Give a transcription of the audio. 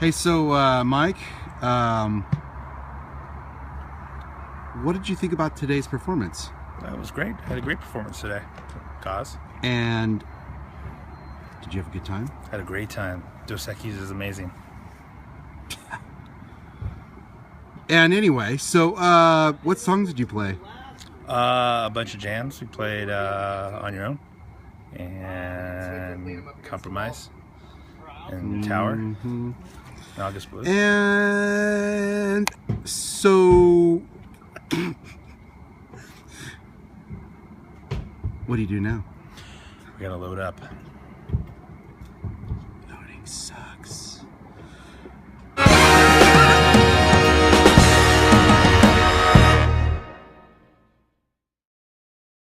Hey, so Mike, what did you think about today's performance? That was great. I had a great performance today, Koz. And did you have a good time? Had a great time. Dos Equis is amazing. And anyway, so what songs did you play? A bunch of jams. We played On Your Own and Compromise and Tower and August Blues. And so what do you do now? We gotta load up. Loading.